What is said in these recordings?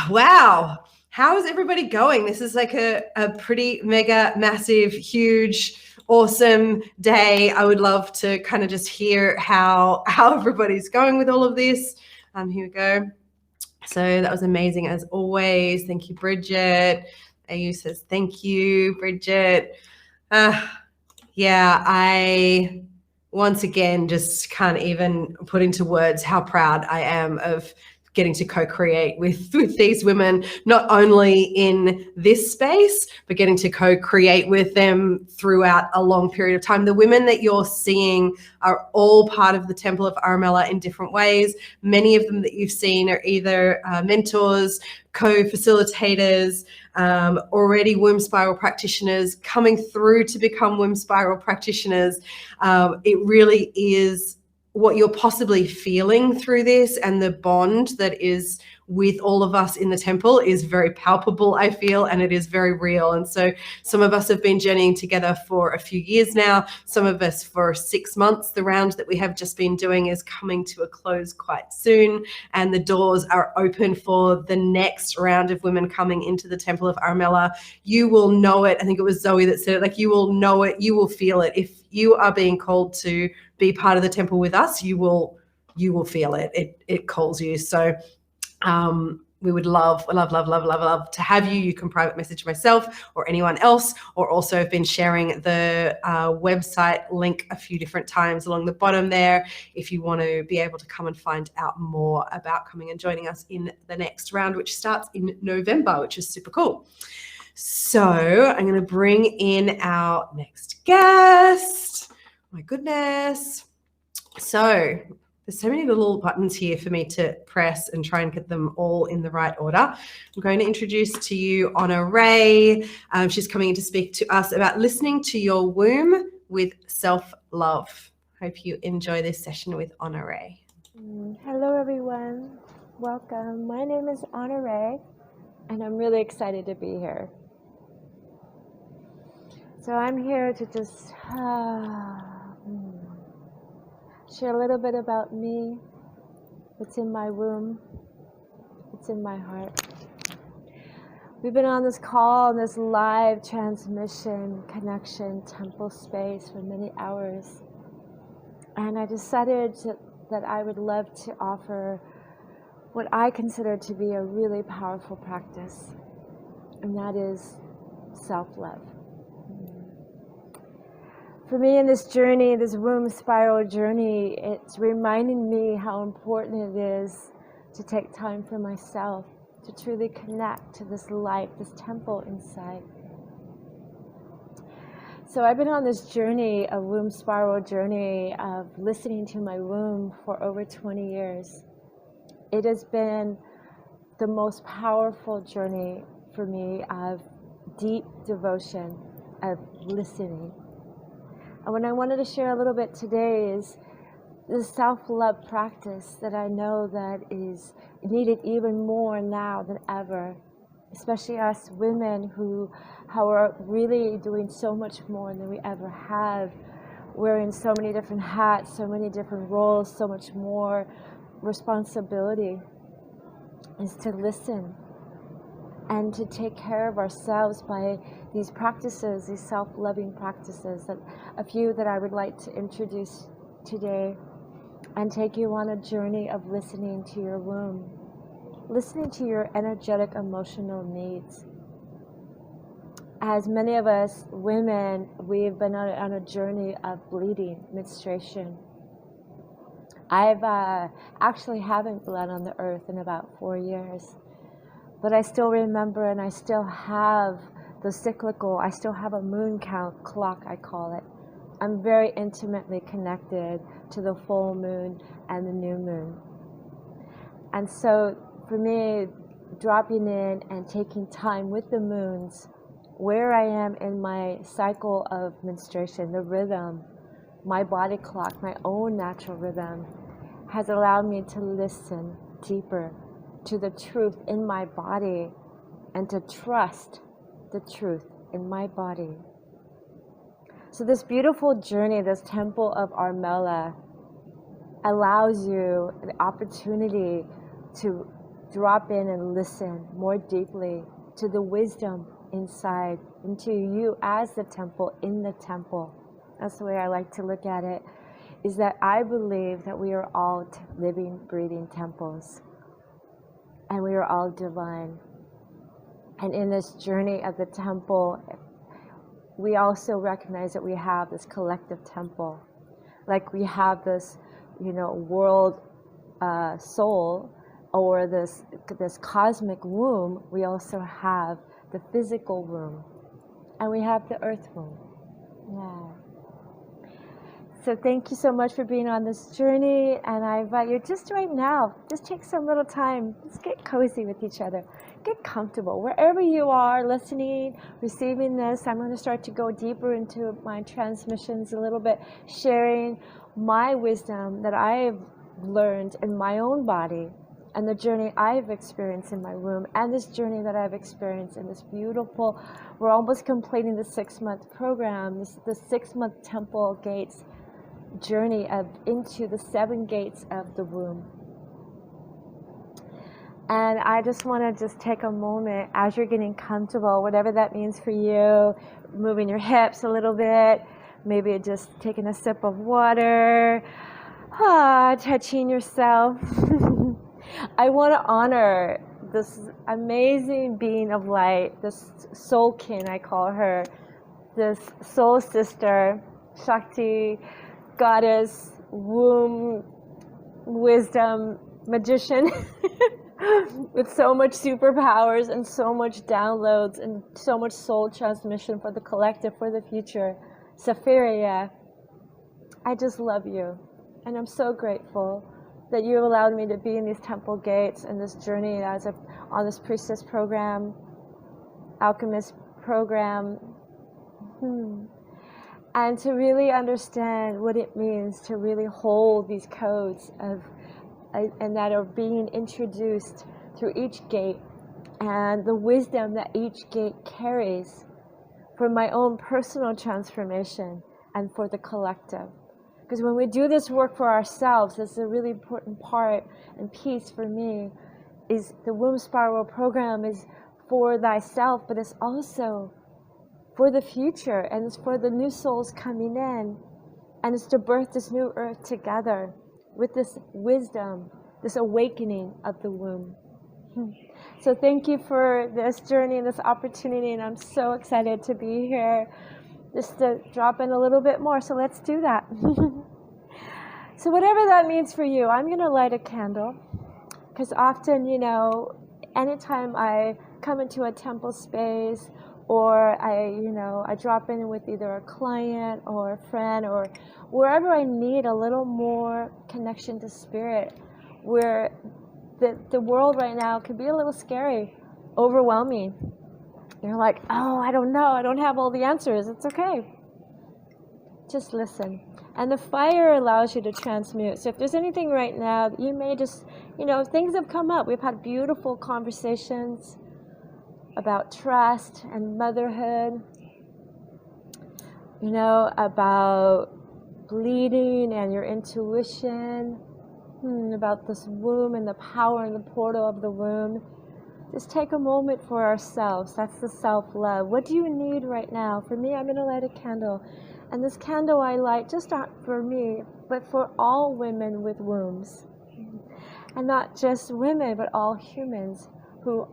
Wow. How is everybody going? This is like a pretty mega, massive, huge, awesome day. I would love to kind of just hear how everybody's going with all of this. Here we go. So that was amazing as always. Thank you, Bridget. AU says, thank you, Bridget. Yeah, I once again just can't even put into words how proud I am of getting to co-create with these women, not only in this space, but getting to co-create with them throughout a long period of time. The women that you're seeing are all part of the Temple of Aramella in different ways. Many of them that you've seen are either mentors, co-facilitators, already womb spiral practitioners coming through to become womb spiral practitioners. It really is what you're possibly feeling through this, and the bond that is with all of us in the temple is very palpable, I feel, and it is very real. And so some of us have been journeying together for a few years now, some of us for 6 months. The round that we have just been doing is coming to a close quite soon, and the doors are open for the next round of women coming into the Temple of Aramella. You will know it. I think it was Zoe that said it, like, you will know it, you will feel it. If you are being called to be part of the temple with us, you will feel it. It calls you. So we would love to have you. You can private message myself or anyone else, or also have been sharing the website link a few different times along the bottom there if you want to be able to come and find out more about coming and joining us in the next round, which starts in November, which is super cool. So I'm going to bring in our next guest. My goodness. So there's so many little buttons here for me to press and try and get them all in the right order. I'm going to introduce to you OnaRay. She's coming in to speak to us about listening to your womb with self-love. Hope you enjoy this session with OnaRay. Hello, everyone. Welcome. My name is OnaRay, and I'm really excited to be here. So I'm here to just share a little bit about me, what's in my womb, what's in my heart. We've been on this call, on this live transmission, connection, temple space for many hours. And I decided that I would love to offer what I consider to be a really powerful practice, and that is self-love. For me in this journey, this womb spiral journey, it's reminding me how important it is to take time for myself, to truly connect to this life, this temple inside. So I've been on this journey, a womb spiral journey of listening to my womb for over 20 years. It has been the most powerful journey for me of deep devotion, of listening. And what I wanted to share a little bit today is the self-love practice that I know that is needed even more now than ever, especially us women who are really doing so much more than we ever have. We're in so many different hats, so many different roles, so much more responsibility is to listen and to take care of ourselves by these practices, these self-loving practices, that a few that I would like to introduce today and take you on a journey of listening to your womb, listening to your energetic, emotional needs. As many of us women, we've been on a journey of bleeding, menstruation. I've actually haven't bled on the earth in about 4 years. But I still remember, and I still have the cyclical, I still have a moon count clock, I call it. I'm very intimately connected to the full moon and the new moon. And so for me, dropping in and taking time with the moons, where I am in my cycle of menstruation, the rhythm, my body clock, my own natural rhythm, has allowed me to listen deeper to the truth in my body and to trust the truth in my body. So this beautiful journey, this Temple of Aramella, allows you the opportunity to drop in and listen more deeply to the wisdom inside, into you as the temple, in the temple. That's the way I like to look at it, is that I believe that we are all living, breathing temples. And we are all divine. And in this journey of the temple, we also recognize that we have this collective temple. Like we have this, world soul, or this cosmic womb. We also have the physical womb. And we have the earth womb. Yeah. So thank you so much for being on this journey, and I invite you just right now, just take some little time, just get cozy with each other, get comfortable. Wherever you are listening, receiving this, I'm going to start to go deeper into my transmissions a little bit, sharing my wisdom that I've learned in my own body, and the journey I've experienced in my womb, and this journey that I've experienced in this beautiful, we're almost completing the 6-month program, the 6-month temple gates journey into the 7 gates of the womb. And I just want to just take a moment as you're getting comfortable, whatever that means for you, moving your hips a little bit, maybe just taking a sip of water, touching yourself. I want to honor this amazing being of light, this soulkin, I call her, this soul sister, Shakti, goddess, womb, wisdom, magician, with so much superpowers and so much downloads and so much soul transmission for the collective, for the future. Safiria, I just love you. And I'm so grateful that you allowed me to be in these temple gates and this journey on this priestess program, alchemist program. And to really understand what it means to really hold these codes and that are being introduced through each gate, and the wisdom that each gate carries for my own personal transformation and for the collective. Because when we do this work for ourselves, this is a really important part and piece for me, is the womb spiral program is for thyself, but it's also for the future, and it's for the new souls coming in, and it's to birth this new earth together with this wisdom, this awakening of the womb. So thank you for this journey and this opportunity, and I'm so excited to be here, just to drop in a little bit more. So let's do that. So whatever that means for you, I'm going to light a candle, because often, anytime I come into a temple space, or I drop in with either a client or a friend, or wherever I need a little more connection to spirit, where the world right now can be a little scary, overwhelming. You're like, oh, I don't know, I don't have all the answers. It's okay. Just listen. And the fire allows you to transmute. So if there's anything right now, you may just, things have come up. We've had beautiful conversations about trust and motherhood, about bleeding and your intuition, about this womb and the power and the portal of the womb. Just take a moment for ourselves. That's the self-love. What do you need right now? For me, I'm going to light a candle. And this candle I light, just not for me, but for all women with wombs. And not just women, but all humans who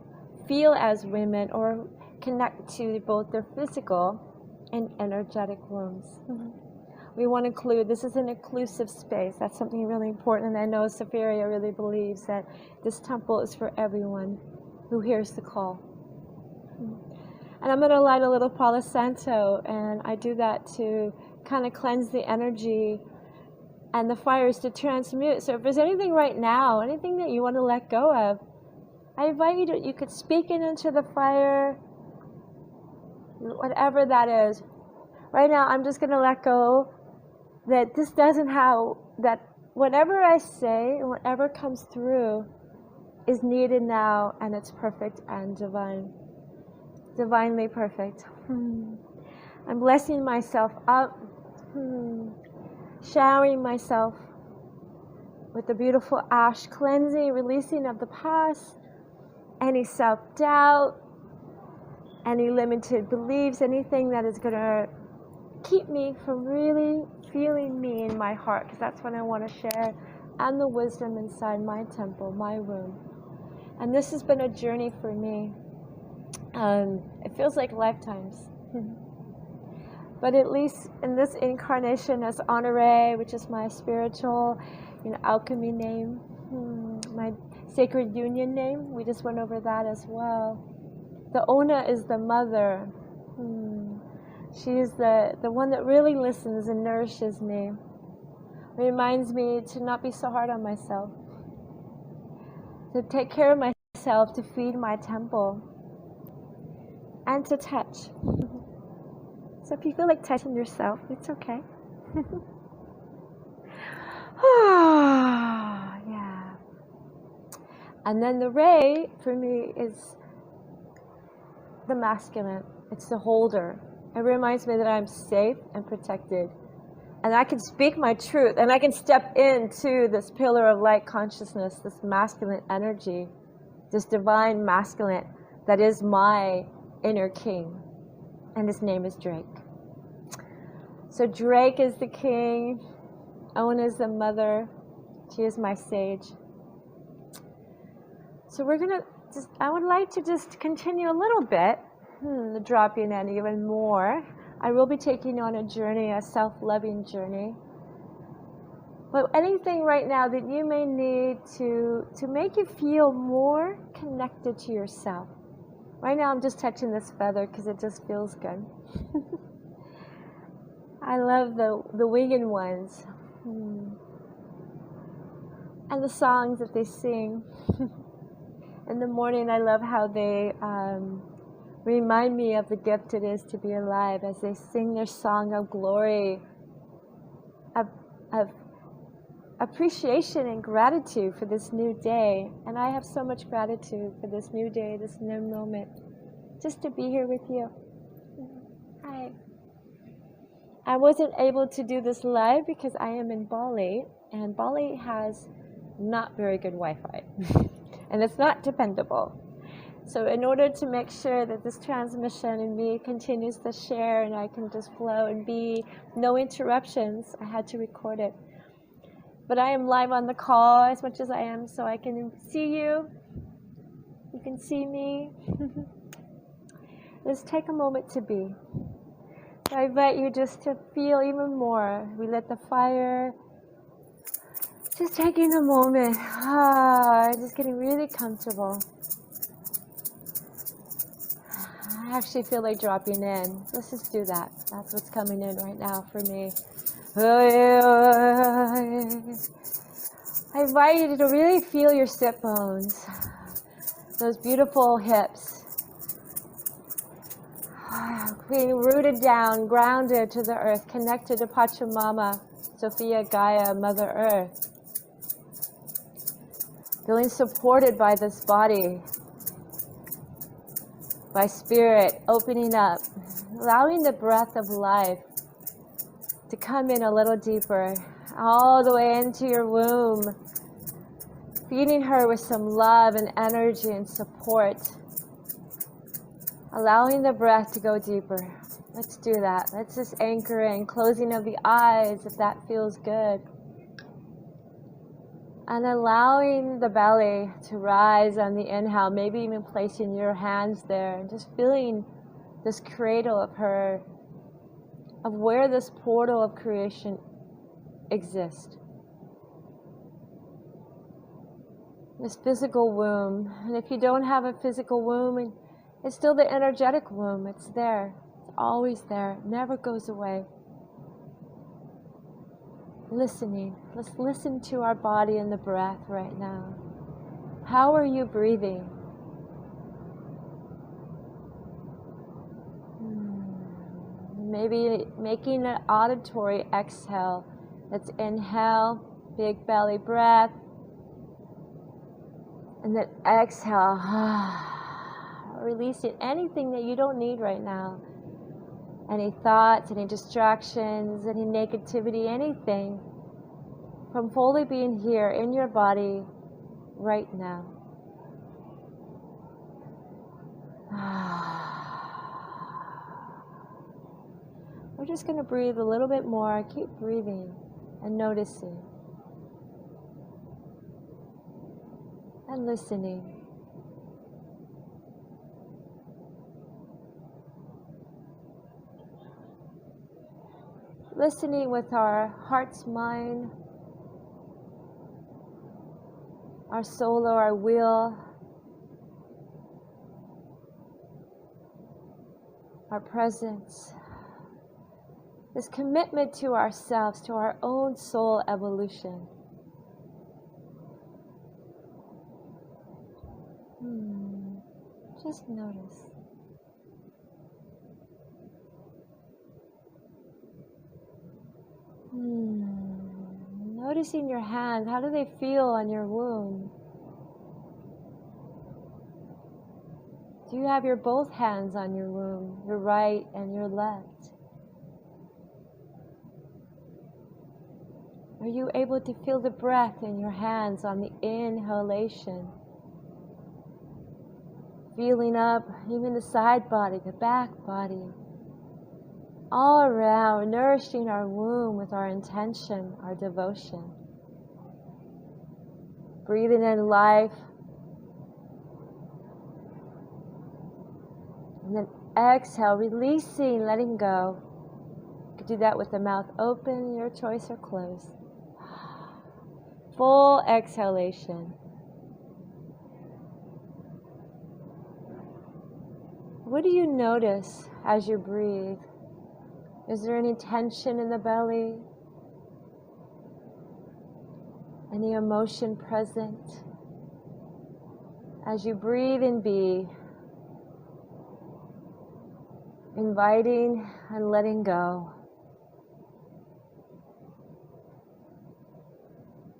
feel as women or connect to both their physical and energetic wombs. We want to include, this is an inclusive space. That's something really important. And I know Safiria really believes that this temple is for everyone who hears the call. And I'm going to light a little Palo Santo, and I do that to kind of cleanse the energy and the fires to transmute. So if there's anything right now, anything that you want to let go of, I invite you you could speak it into the fire, whatever that is. Right now, I'm just going to let go that this doesn't have, that whatever I say and whatever comes through is needed now, and it's perfect and divine. Divinely perfect. I'm blessing myself up, showering myself with the beautiful ash, cleansing, releasing of the past, any self-doubt, any limited beliefs, anything that is going to keep me from really feeling me in my heart, because that's what I want to share, and the wisdom inside my temple, my room. And this has been a journey for me. It feels like lifetimes. But at least in this incarnation as OnaRay, which is my spiritual, alchemy name, my sacred union name, we just went over that as well. The Ona is the mother. She is the one that really listens and nourishes me. Reminds me to not be so hard on myself. To take care of myself, to feed my temple. And to touch. So if you feel like touching yourself, it's okay. Yeah. And then the Ray, for me, is the masculine. It's the holder. It reminds me that I'm safe and protected. And I can speak my truth. And I can step into this pillar of light consciousness, this masculine energy, this divine masculine that is my inner king. And his name is Drake. So Drake is the king. Ona is the mother. She is my sage. So I would like to just continue a little bit, dropping in even more. I will be taking you on a journey, a self-loving journey. But anything right now that you may need to make you feel more connected to yourself. Right now I'm just touching this feather because it just feels good. I love the winged ones. And the songs that they sing. In the morning, I love how they remind me of the gift it is to be alive as they sing their song of glory, of appreciation and gratitude for this new day. And I have so much gratitude for this new day, this new moment, just to be here with you. Hi. I wasn't able to do this live because I am in Bali, and Bali has not very good Wi-Fi. And it's not dependable. So in order to make sure that this transmission in me continues to share and I can just flow and be no interruptions, I had to record it. But I am live on the call as much as I am, so I can see you. You can see me. Let's take a moment to be. So I invite you just to feel even more. We lit the fire. Just taking a moment, just getting really comfortable. I actually feel like dropping in. Let's just do that. That's what's coming in right now for me. I invite you to really feel your sit bones, those beautiful hips. Being rooted down, grounded to the earth, connected to Pachamama, Sophia, Gaia, Mother Earth. Feeling supported by this body, by spirit, opening up, allowing the breath of life to come in a little deeper, all the way into your womb, feeding her with some love and energy and support, allowing the breath to go deeper. Let's do that. Let's just anchor in, closing of the eyes if that feels good. And allowing the belly to rise on the inhale, maybe even placing your hands there and just feeling this cradle of her, of where this portal of creation exists. This physical womb. And if you don't have a physical womb, it's still the energetic womb. It's there. It's always there. It never goes away. Listening. Let's listen to our body and the breath right now. How are you breathing? Maybe making an auditory exhale. Let's inhale, big belly breath. And then exhale. Releasing anything that you don't need right now. Any thoughts, any distractions, any negativity, anything, from fully being here in your body right now. We're just going to breathe a little bit more. Keep breathing and noticing and listening. Listening with our heart's mind, our soul or our will, our presence. This commitment to ourselves, to our own soul evolution. Just notice. Noticing your hands, how do they feel on your womb? Do you have your both hands on your womb, your right and your left? Are you able to feel the breath in your hands on the inhalation? Feeling up even the side body, the back body. All around, nourishing our womb with our intention, our devotion. Breathing in life. And then exhale, releasing, letting go. You could do that with the mouth open, your choice, or closed. Full exhalation. What do you notice as you breathe? Is there any tension in the belly? Any emotion present? As you breathe and be, inviting and letting go.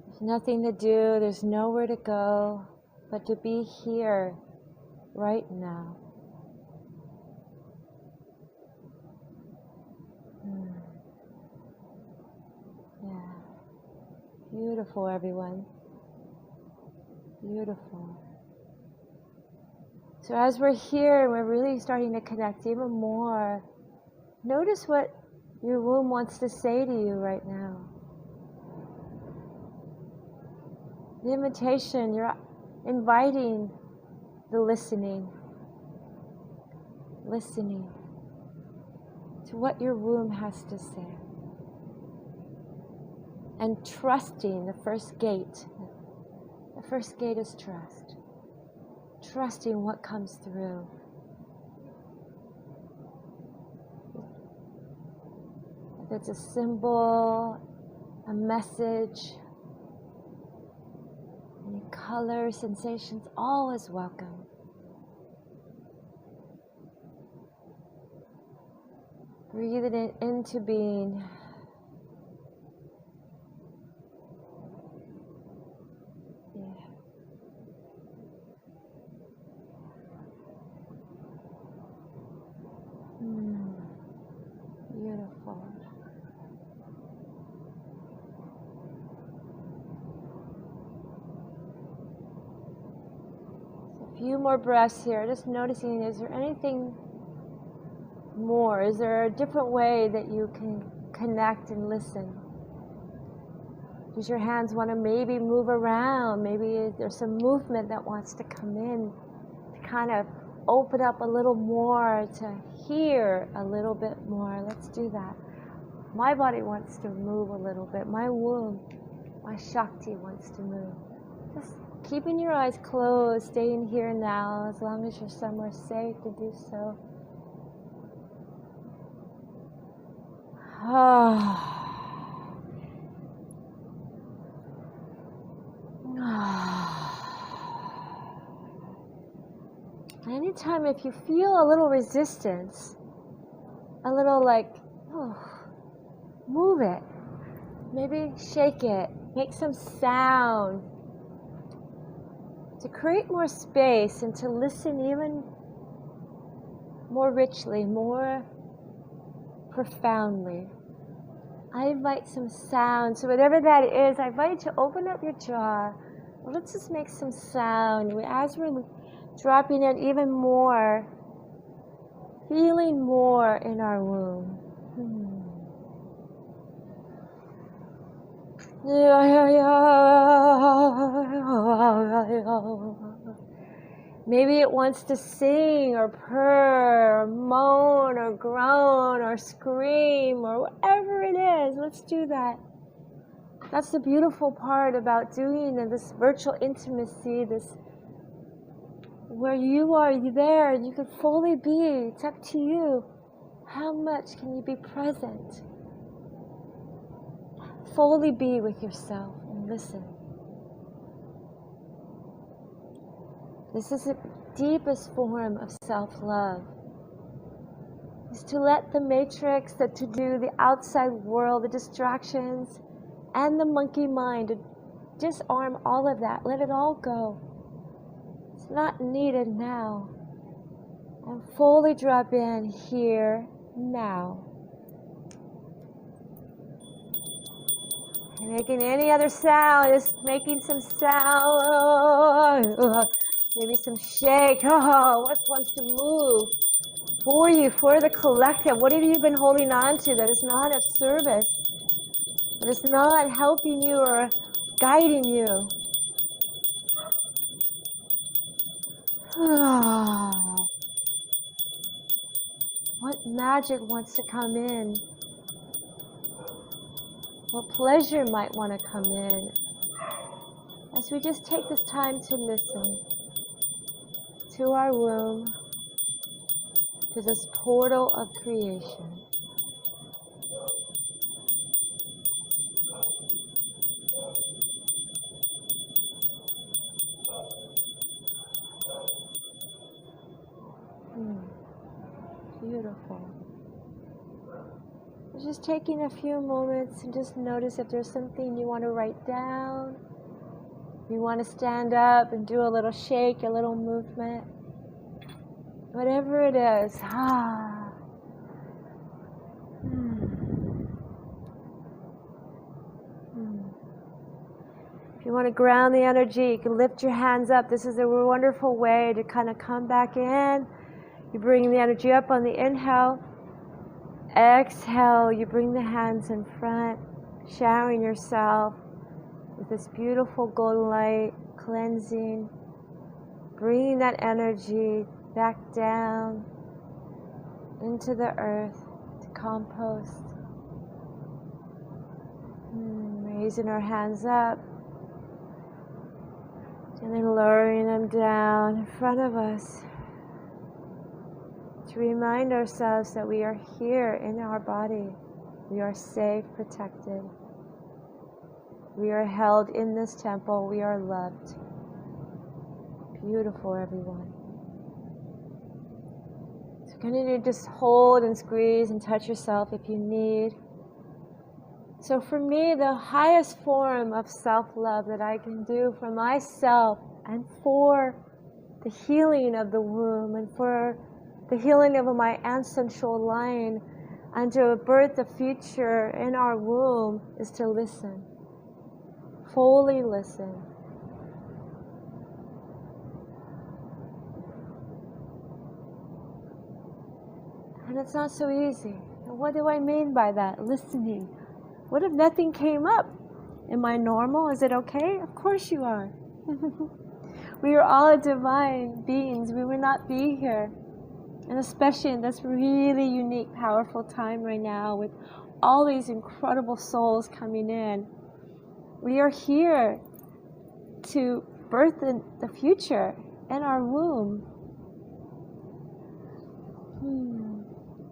There's nothing to do, there's nowhere to go, but to be here right now. Beautiful, everyone. Beautiful. So as we're here, we're really starting to connect even more. Notice what your womb wants to say to you right now. The invitation, you're inviting the listening. Listening to what your womb has to say. And trusting the first gate. The first gate is trust. Trusting what comes through. If it's a symbol, a message, any color, sensations, all is welcome. Breathe it into being. Beautiful. So a few more breaths here. Just noticing, is there anything more? Is there a different way that you can connect and listen? Does your hands want to maybe move around? Maybe there's some movement that wants to come in to kind of open up a little more, to hear a little bit more. Let's do that. My body wants to move a little bit. My womb, my Shakti wants to move. Just keeping your eyes closed, staying here and now, as long as you're somewhere safe to do so. Anytime if you feel a little resistance, a little like, move it. Maybe shake it. Make some sound. To create more space and to listen even more richly, more profoundly. I invite some sound. So whatever that is, I invite you to open up your jaw. Let's just make some sound. As we're dropping in even more, feeling more in our womb. Maybe it wants to sing or purr or moan or groan or scream or whatever it is. Let's do that. That's the beautiful part about doing this virtual intimacy, this where you are there and you can fully be. It's up to you. How much can you be present? Fully be with yourself and listen. This is the deepest form of self-love. Is to let the matrix, the to-do, the outside world, the distractions, and the monkey mind, to disarm all of that. Let it all go. It's not needed now. And fully drop in here, now. Making any other sound, just making some sound. Maybe some shake. Oh, what wants to move for you, for the collective? What have you been holding on to that is not of service, that is not helping you or guiding you? What magic wants to come in? What pleasure might want to come in? As we just take this time to listen to our womb, to this portal of creation. Beautiful. Just taking a few moments and just notice if there's something you want to write down. You want to stand up and do a little shake, a little movement. Whatever it is. If you want to ground the energy, you can lift your hands up. This is a wonderful way to kind of come back in. You bring the energy up on the inhale. Exhale, you bring the hands in front, showering yourself with this beautiful golden light, cleansing, bringing that energy back down into the earth to compost. Raising our hands up and then lowering them down in front of us to remind ourselves that we are here in our body. We are safe, protected. We are held in this temple. We are loved. Beautiful, everyone. So continue to just hold and squeeze and touch yourself if you need. So for me, the highest form of self-love that I can do for myself and for the healing of the womb and for the healing of my ancestral line and to birth the future in our womb is to listen. Fully listen. And it's not so easy. And what do I mean by that? Listening. What if nothing came up? Am I normal? Is it okay? Of course you are. We are all divine beings. We would not be here. And especially in this really unique, powerful time right now with all these incredible souls coming in. We are here to birth the future in our womb.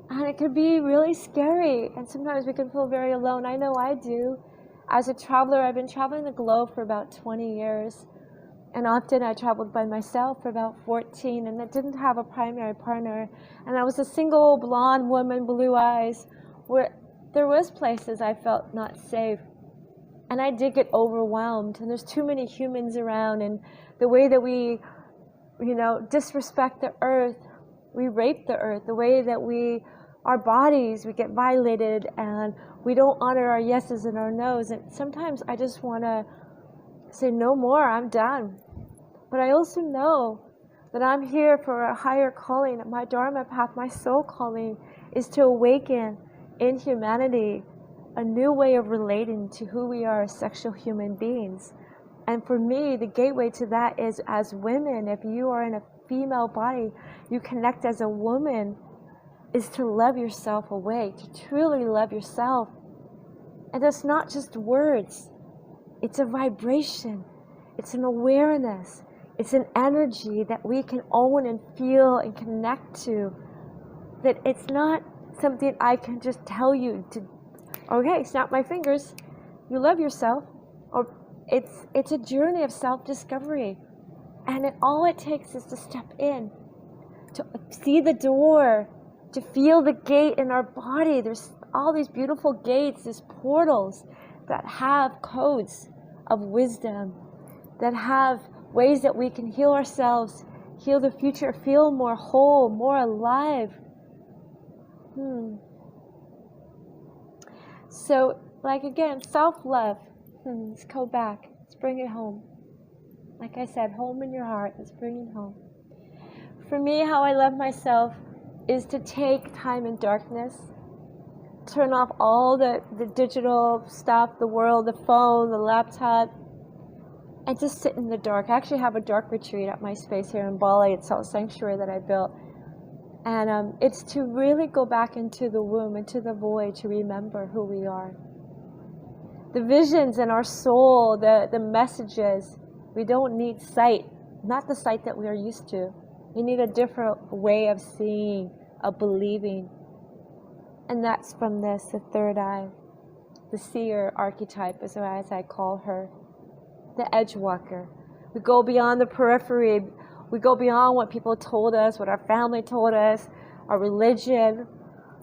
And it could be really scary. And sometimes we can feel very alone. I know I do. As a traveler, I've been traveling the globe for about 20 years. And often I traveled by myself for about 14, and I didn't have a primary partner. And I was a single blonde woman, blue eyes, where there was places I felt not safe. And I did get overwhelmed, and there's too many humans around, and the way that we, disrespect the earth, we rape the earth, the way that our bodies, we get violated, and we don't honor our yeses and our nos. And sometimes I just want to say, no more, I'm done. But I also know that I'm here for a higher calling. My Dharma path, my soul calling, is to awaken in humanity a new way of relating to who we are as sexual human beings. And for me, the gateway to that is, as women, if you are in a female body, you connect as a woman, is to love yourself awake, to truly love yourself. And that's not just words. It's a vibration. It's an awareness. It's an energy that we can own and feel and connect to. That it's not something I can just tell you to, okay, snap my fingers, you love yourself. Or it's a journey of self-discovery. And all it takes is to step in, to see the door, to feel the gate in our body. There's all these beautiful gates, these portals that have codes of wisdom, that have ways that we can heal ourselves, heal the future, feel more whole, more alive. So, like again, self-love. Let's go back. Let's bring it home. Like I said, home in your heart. Let's bring it home. For me, how I love myself is to take time in darkness, turn off all the digital stuff, the world, the phone, the laptop, and just sit in the dark. I actually have a dark retreat at my space here in Bali. It's a sanctuary that I built. And it's to really go back into the womb, into the void, to remember who we are. The visions in our soul, the messages, we don't need sight, not the sight that we are used to. We need a different way of seeing, of believing. And that's from this, the third eye, the seer archetype, as I call her, the edge walker. We go beyond the periphery. We go beyond what people told us, what our family told us, our religion,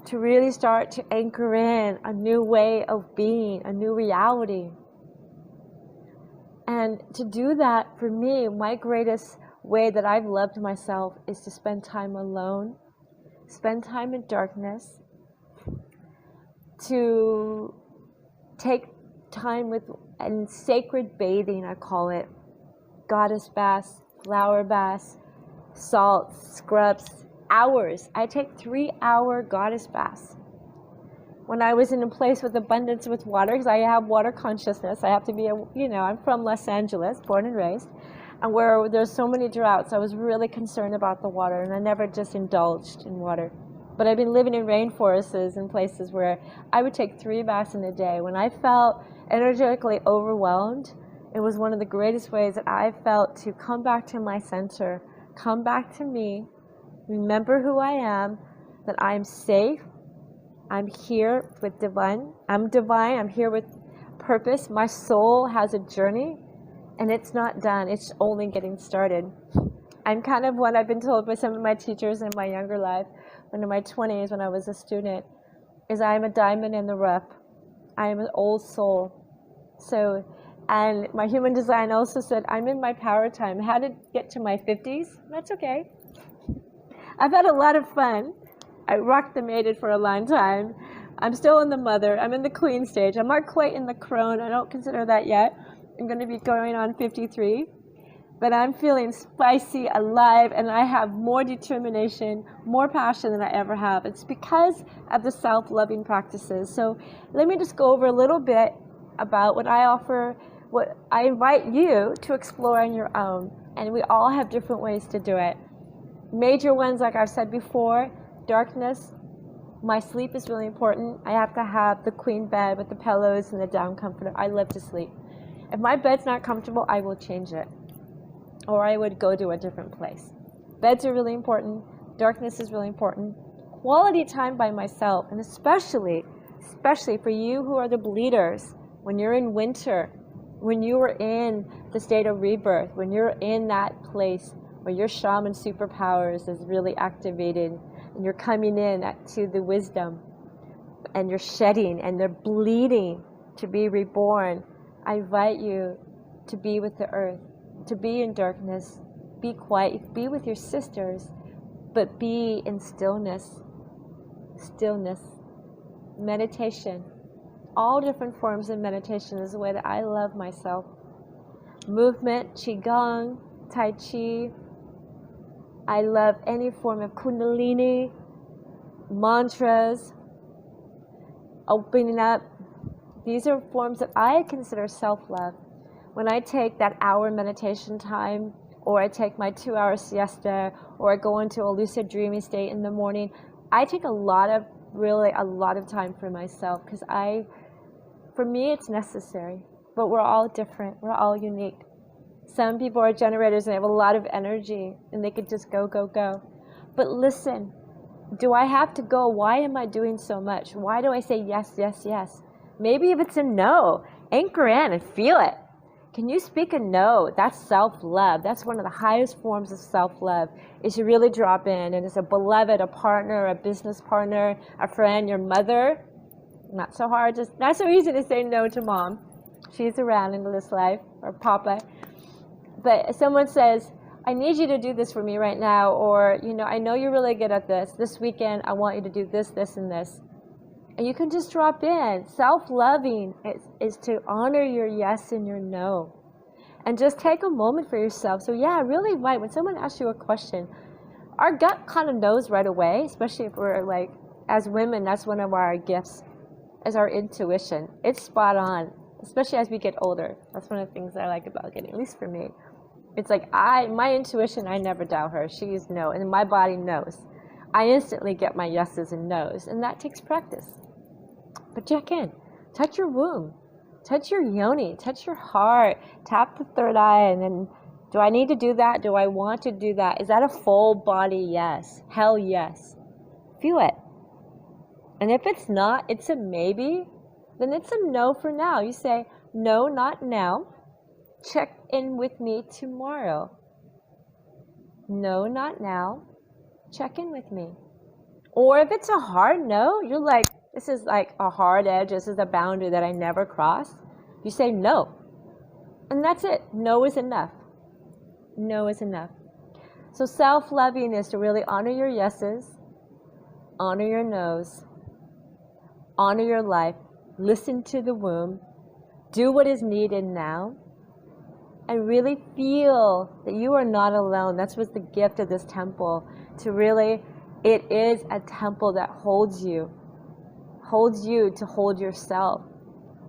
to really start to anchor in a new way of being, a new reality. And to do that, for me, my greatest way that I've loved myself is to spend time alone, spend time in darkness, to take time with, and sacred bathing, I call it, goddess baths, flower baths, salts, scrubs, hours. I take 3-hour goddess baths. When I was in a place with abundance with water, because I have water consciousness, I have to be, I'm from Los Angeles, born and raised, and where there's so many droughts, I was really concerned about the water, and I never just indulged in water. But I've been living in rainforests and places where I would take 3 baths in a day. When I felt energetically overwhelmed, it was one of the greatest ways that I felt to come back to my center, come back to me, remember who I am, that I'm safe, I'm here with divine, I'm here with purpose. My soul has a journey, and it's not done, it's only getting started. I'm kind of what I've been told by some of my teachers in my younger life, in my 20s when I was a student, is I'm a diamond in the rough. I am an old soul. So, and my human design also said, I'm in my power time. How to get to my 50s? That's okay. I've had a lot of fun. I rocked the mated for a long time. I'm still in the mother. I'm in the queen stage. I'm not quite in the crone. I don't consider that yet. I'm going to be going on 53. But I'm feeling spicy, alive, and I have more determination, more passion than I ever have. It's because of the self-loving practices. So let me just go over a little bit about what I offer, what I invite you to explore on your own. And we all have different ways to do it. Major ones, like I've said before, darkness. My sleep is really important. I have to have the queen bed with the pillows and the down comforter. I love to sleep. If my bed's not comfortable, I will change it. Or I would go to a different place. Beds are really important. Darkness is really important. Quality time by myself, and especially for you who are the bleeders, when you're in winter, when you are in the state of rebirth, when you're in that place where your shaman superpowers is really activated, and you're coming in to the wisdom, and you're shedding, and they're bleeding to be reborn, I invite you to be with the earth, to be in darkness, be quiet, be with your sisters, but be in stillness, meditation. All different forms of meditation is the way that I love myself. Movement, qigong, tai chi. I love any form of kundalini, mantras, opening up, These are forms that I consider self-love. When I take that hour meditation time, or I take my 2-hour siesta, or I go into a lucid dreaming state in the morning, I take a lot of time for myself, because for me, it's necessary. But we're all different. We're all unique. Some people are generators and they have a lot of energy and they could just go, go, go. But listen, do I have to go? Why am I doing so much? Why do I say yes, yes, yes? Maybe if it's a no, anchor in and feel it. Can you speak a no? That's self-love. That's one of the highest forms of self-love, is you really drop in, and it's a beloved, a partner, a business partner, a friend, your mother. Not so hard, not so easy to say no to mom. She's around in this life, or papa. But if someone says, I need you to do this for me right now, or, I know you're really good at this. This weekend, I want you to do this, this, and this. And you can just drop in. Self-loving is to honor your yes and your no. And just take a moment for yourself. So yeah, really invite, when someone asks you a question, our gut kind of knows right away, especially if we're like, as women, that's one of our gifts, is our intuition. It's spot on, especially as we get older. That's one of the things I like about getting, at least for me. It's like my intuition, I never doubt her. She's no, and my body knows. I instantly get my yeses and nos, and that takes practice. But check in, touch your womb, touch your yoni, touch your heart, tap the third eye, and then, do I need to do that? Do I want to do that? Is that a full body yes? Hell yes. Feel it. And if it's not, it's a maybe, then it's a no for now. You say, no, not now. Check in with me tomorrow. No, not now. Check in with me. Or if it's a hard no, you're like, this is like a hard edge, this is a boundary that I never cross. You say no. And that's it. No is enough. No is enough. So self-loving is to really honor your yeses, honor your nos, honor your life, listen to the womb, do what is needed now, and really feel that you are not alone. That's what's the gift of this temple, to really, it is a temple that holds you to hold yourself,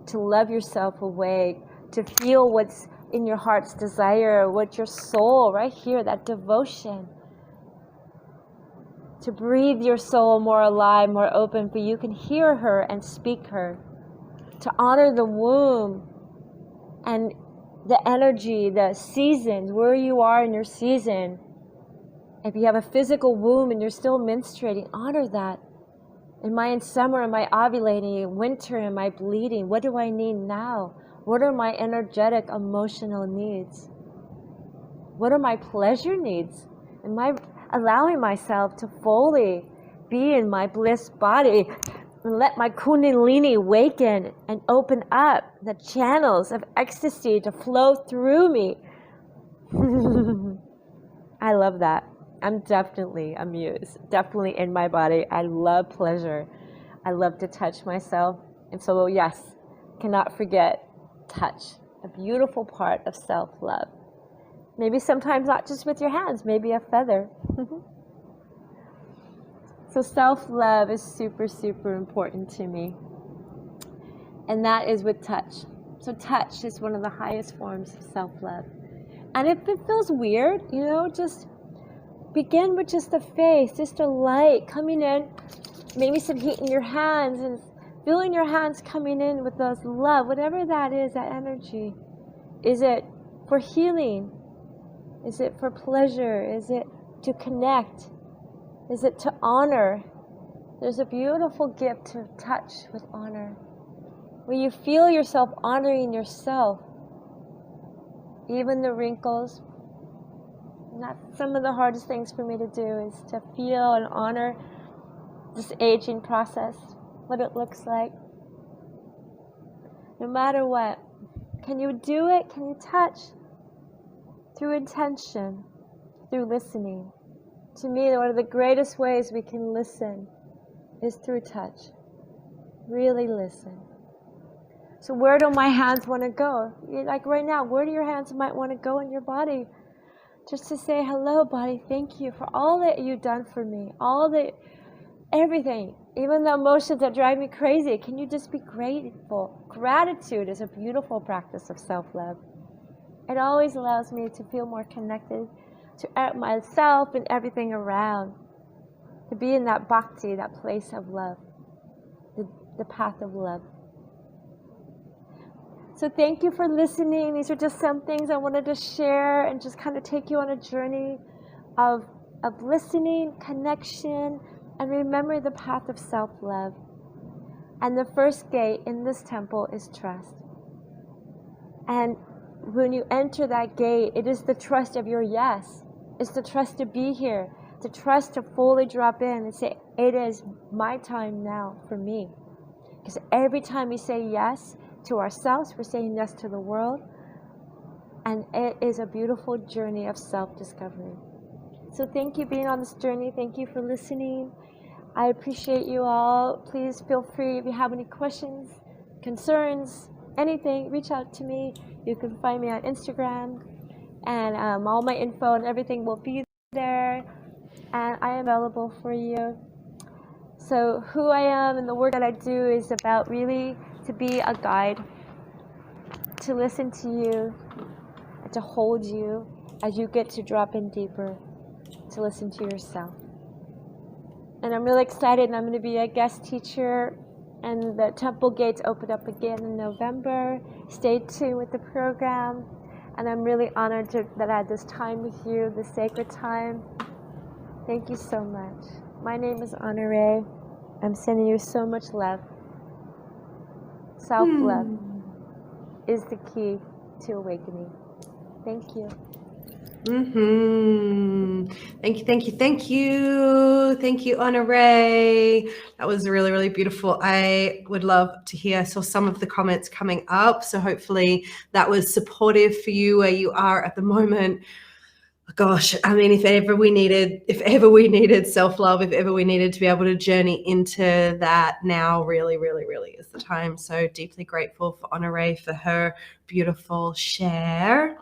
to love yourself awake, to feel what's in your heart's desire, what your soul, right here, that devotion, to breathe your soul more alive, more open, for you can hear her and speak her, to honor the womb and the energy, the seasons, where you are in your season. If you have a physical womb and you're still menstruating, honor that. Am I in summer? Am I ovulating? In winter? Am I bleeding? What do I need now? What are my energetic, emotional needs? What are my pleasure needs? Am I allowing myself to fully be in my bliss body and let my kundalini awaken and open up the channels of ecstasy to flow through me? I love that. I'm definitely a muse, definitely in my body. I love pleasure. I love to touch myself. And so, yes, cannot forget touch, a beautiful part of self-love. Maybe sometimes not just with your hands, maybe a feather. So self-love is super, super important to me. And that is with touch. So touch is one of the highest forms of self-love. And if it feels weird, just begin with just the face, just a light coming in, maybe some heat in your hands, and feeling your hands coming in with those love, whatever that is, that energy. Is it for healing? Is it for pleasure? Is it to connect? Is it to honor? There's a beautiful gift to touch with honor, where you feel yourself honoring yourself, even the wrinkles. That's some of the hardest things for me to do, is to feel and honor this aging process, what it looks like. No matter what, can you do it? Can you touch? Through intention, through listening. To me, one of the greatest ways we can listen is through touch. Really listen. So where do my hands want to go? Like right now, where do your hands might want to go in your body? Just to say, hello, body, thank you for all that you've done for me, all that everything, even the emotions that drive me crazy. Can you just be grateful? Gratitude is a beautiful practice of self-love. It always allows me to feel more connected to myself and everything around, to be in that bhakti, that place of love, the path of love. So thank you for listening. These are just some things I wanted to share and just kind of take you on a journey of listening, connection, and remember the path of self-love. And the first gate in this temple is trust. And when you enter that gate, it is the trust of your yes. It's the trust to be here, to trust to fully drop in and say, it is my time now for me. Because every time we say yes to ourselves, we're saying yes to the world. And it is a beautiful journey of self-discovery. So thank you for being on this journey. Thank you for listening. I appreciate you all. Please feel free if you have any questions, concerns, anything, reach out to me. You can find me on Instagram, and all my info and everything will be there, and I am available for you. So who I am and the work that I do is about really to be a guide, to listen to you, and to hold you as you get to drop in deeper, to listen to yourself. And I'm really excited, and I'm going to be a guest teacher, and the temple gates open up again in November. Stay tuned with the program, and I'm really honored that I had this time with you, this sacred time. Thank you so much. My name is OnaRay. I'm sending you so much love. Self-love is the key to awakening. Thank you. Thank you, OnaRay. That was really, really beautiful. I would love to hear. I saw some of the comments coming up, so hopefully that was supportive for you where you are at the moment. Gosh, I mean, if ever we needed self-love, if ever we needed to be able to journey into that, now really, really, really is the time. So deeply grateful for OnaRay for her beautiful share.